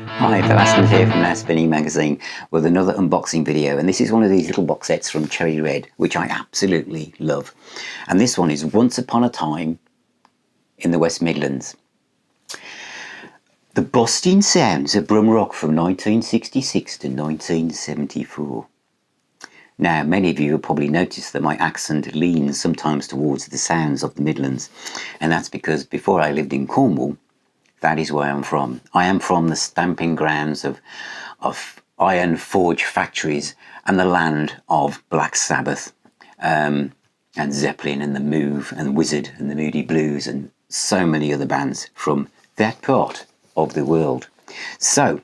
Hi, the Laston here from Now Spinning Magazine with another unboxing video, and this is one of these little box sets from Cherry Red, which I absolutely love. And this one is Once Upon a Time in the West Midlands. The Bostin sounds of Brumrock from 1966 to 1974. Now, many of you have probably noticed that my accent leans sometimes towards the sounds of the Midlands, and that's because before I lived in Cornwall, that is where I'm from. I am from the stamping grounds of iron forge factories and the land of Black Sabbath and Zeppelin and The Move and Wizzard and the Moody Blues and so many other bands from that part of the world. So,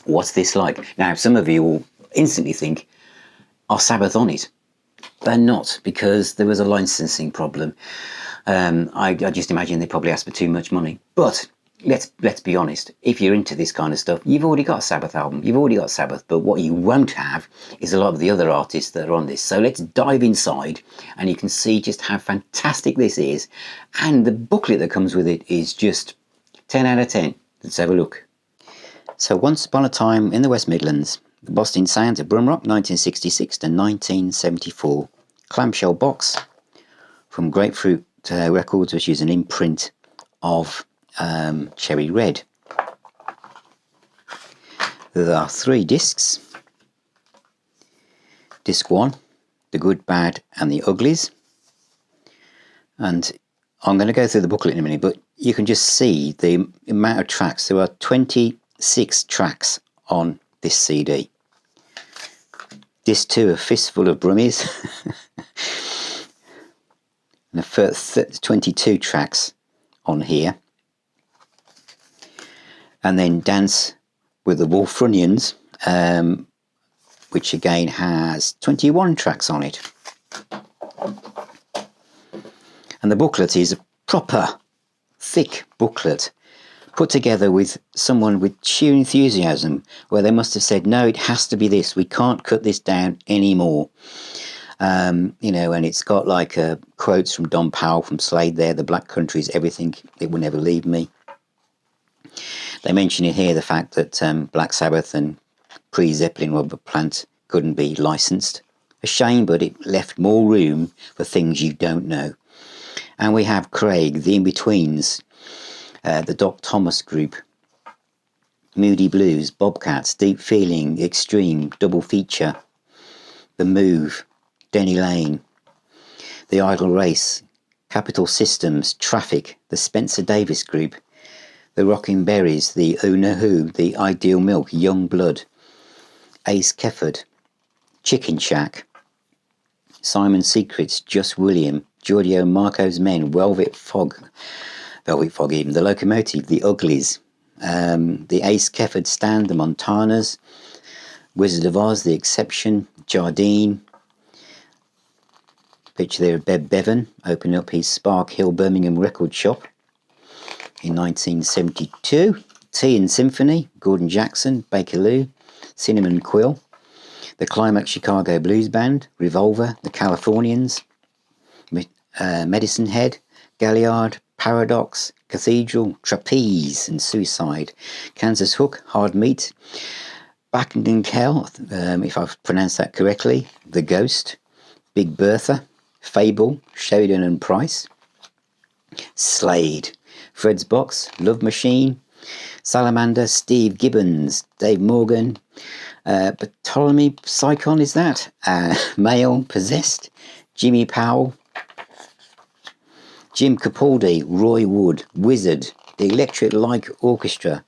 what's this like? Now, some of you will instantly think, are Sabbath on it? They're not, because there was a licensing problem. I just imagine they probably asked for too much money. But let's be honest, if you're into this kind of stuff, you've already got a Sabbath album, you've already got Sabbath, but what you won't have is a lot of the other artists that are on this. So let's dive inside and you can see just how fantastic this is, and the booklet that comes with it is just 10 out of 10. Let's have a look. So Once Upon a Time in the West Midlands, the Bostin sounds of Brumrock 1966 to 1974, clamshell box from Grapefruit Records, which is an imprint of Cherry Red. There are 3 discs. Disc 1, The Good, Bad and the Uglies. And I'm going to go through the booklet in a minute, but you can just see the amount of tracks. There are 26 tracks on this CD. Disc 2, A Fistful of Broomies. And the first 22 tracks on here. And then Dance with the Wolfrunians, which again has 21 tracks on it. And the booklet is a proper, thick booklet, put together with someone with sheer enthusiasm, where they must have said, no, it has to be this, we can't cut this down anymore. You know, and it's got like quotes from Don Powell from Slade there, the Black Country is everything, it will never leave me. They mention in here the fact that Black Sabbath and pre-Zeppelin Robert Plant couldn't be licensed. A shame, but it left more room for things you don't know. And we have Craig, the In-Betweens, the Doc Thomas Group, Moody Blues, Bobcats, Deep Feeling, Extreme, Double Feature, The Move, Denny Lane, The Idle Race, Capital Systems, Traffic, the Spencer Davis Group, the Rockin' Berries, the Una Who, the Ideal Milk, Young Blood, Ace Kefford, Chicken Shack, Simon Secrets, Just William, Giorgio Marco's Men, Velvet Fog even, The Locomotive, The Uglies, the Ace Kefford Stand, The Montanas, Wizard of Oz, The Exception, Jardine. Picture there of Bev Bevan opening up his Spark Hill Birmingham record shop in 1972. Tea and Symphony, Gordon Jackson, Bakerloo, Cinnamon Quill, the Climax Chicago Blues Band, Revolver, the Californians, Medicine Head, Galliard, Paradox, Cathedral, Trapeze and Suicide, Kansas Hook, Hard Meat, Backendinkel, if I've pronounced that correctly, The Ghost, Big Bertha, Fable, Sheridan and Price, Slade, Fred's Box, Love Machine, Salamander, Steve Gibbons, Dave Morgan, Ptolemy Psychon, is that? Male, Possessed, Jimmy Powell, Jim Capaldi, Roy Wood, Wizzard, the Electric Light Orchestra,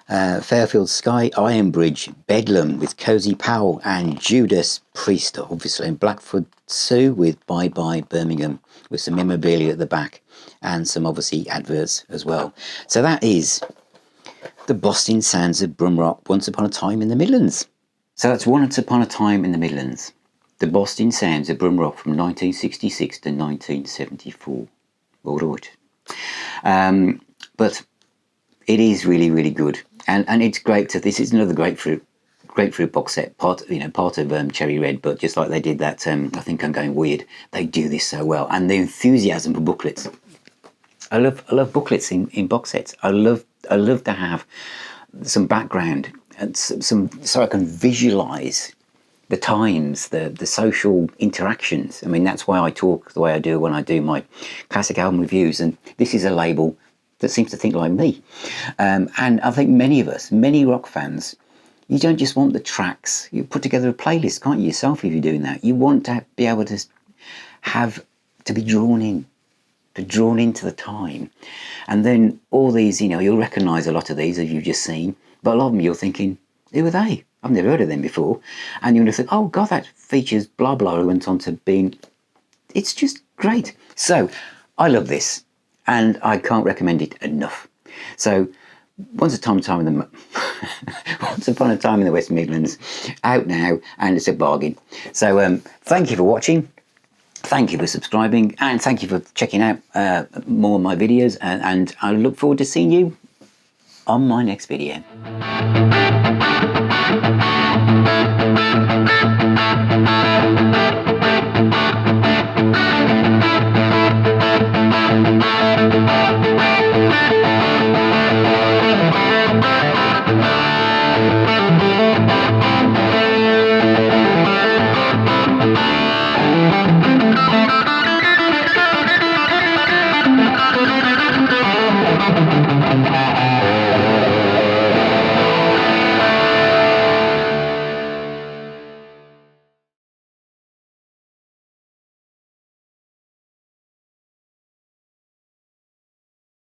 Fairfield Sky, Ironbridge, Bedlam with Cozy Powell, and Judas Priest, obviously, and Blackfoot Sue with Bye Bye Birmingham, with some memorabilia at the back, and some obviously adverts as well. So that is the Bostin sounds of Brumrock, Once Upon a Time in the Midlands. So that's Once Upon a Time in the Midlands, the Bostin sounds of Brumrock from 1966 to 1974. All right. But it is really, really good. And it's great to, this is another grapefruit box set, part of Cherry Red, but just like they did that, I think I'm Going Weird, they do this so well. And the enthusiasm for booklets. I love booklets in box sets. I love to have some background, and some so I can visualize the times, the social interactions. I mean, that's why I talk the way I do when I do my classic album reviews. And this is a label that seems to think like me. And I think many of us, many rock fans, you don't just want the tracks. You put together a playlist, can't you, yourself, if you're doing that? You want to be able to be drawn into the time. And then all these, you'll recognise a lot of these as you've just seen, but a lot of them you're thinking, who are they? I've never heard of them before. And you're going to think, oh God, that features blah blah who went on to being. It's just great. So I love this, and I can't recommend it enough. So Once Upon a Time in the West Midlands, out now, and it's a bargain. So thank you for watching. Thank you for subscribing, and thank you for checking out more of my videos, and I look forward to seeing you on my next video.